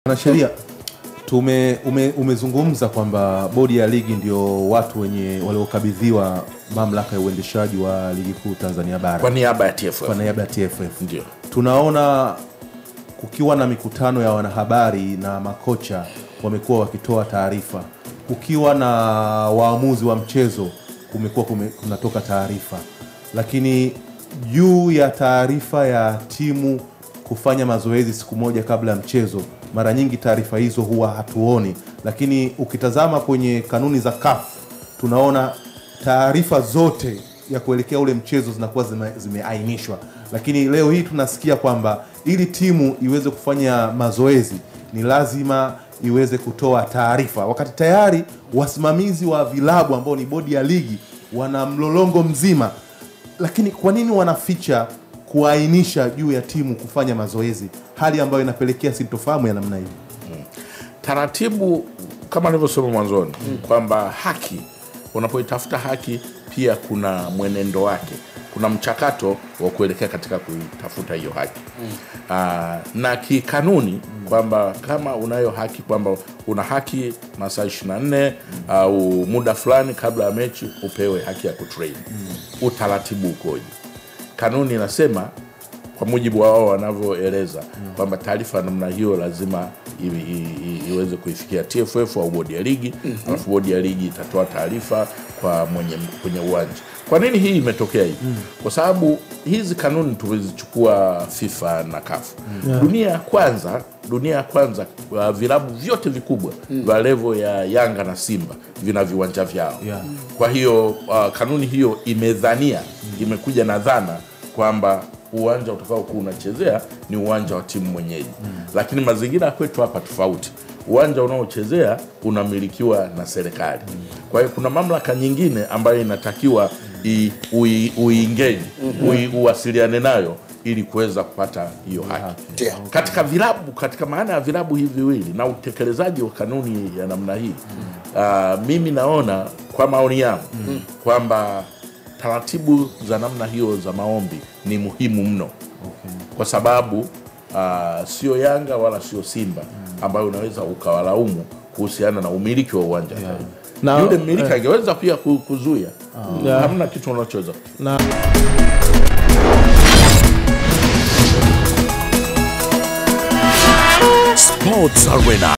Wanasheria umezungumza kwamba bodi ya ligi ndio watu wenye waliokabidhiwa mamlaka ya uendeshaji wa ligi kuu Tanzania bara kwa niaba ya TFF. Kwa niaba ya TFF. Ndio. Tunaona kukiwa na mikutano ya wanahabari na makocha wamekuwa wakitoa taarifa. Kukiwa na waamuzi wa mchezo kumekuwa kunatoka taarifa. Lakini juu ya taarifa ya timu kufanya mazoezi siku moja kabla ya mchezo, mara nyingi taarifa hizo huwa hatuoni. Lakini ukitazama kwenye kanuni za CAF tunaona taarifa zote ya kuelekea ule mchezo zinakuwa zimeainishwa. Lakini leo hii tunasikia kwamba ili timu iweze kufanya mazoezi ni lazima iweze kutoa taarifa, wakati tayari wasimamizi wa vilabu ambao ni bodi ya ligi wana mlolongo mzima. Lakini kwa nini wanaficha kuainisha juu ya timu kufanya mazoezi, hali ambayo inapelekea sintofahamu ya namna hii? Taratibu kama nilivyosema mwanzoni kwamba haki, unapoitafuta haki pia kuna mwenendo wake, kuna mchakato wa kuelekea katika kuitafuta hiyo haki. Na kikanuni kwamba kama unayo haki, kwamba una haki masaa 24 au muda fulani kabla ya mechi upewe haki ya kutrain. Utaratibu ukoje? Kanuni inasema kwa mujibu wao wanavyoeleza kwamba taarifa namna hiyo lazima iweze kuifikia TFF au bodi ya ligi, alafu bodi ya ligi itatoa taarifa kwa kwenye uwanja. Kwa nini hii imetokea hivi? Kwa sababu hizi kanuni tulizichukua FIFA na CAF. Dunia ya kwanza vilabu vyote vikubwa vya level ya Yanga na Simba vina viwanja vyao. Kwa hiyo kanuni hiyo imekuja na dhana kwamba uwanja utakao kuwa unachezea ni uwanja wa timu mwenyeji. Lakini mazingira kwetu hapa tofauti. Uwanja unaochezea unamilikiwa na serikali. Kwa hiyo kuna mamlaka nyingine ambayo inatakiwa uingeni, uwasiliane nayo ili kuweza kupata hiyo haki. Katika vilabu, katika maana ya vilabu hivi viwili na utekelezaji wa kanuni ya namna hii, mimi naona kwa maoni yangu kwamba taratibu za namna hiyo za maombi ni muhimu mno. Kwa sababu sio Yanga wala sio Simba ambayo unaweza ukawalaumu kuhusiana na umiliki wa uwanja. Yule mmiliki angeweza pia kuzuia. Hamna kitu unachoweza. Sports Arena.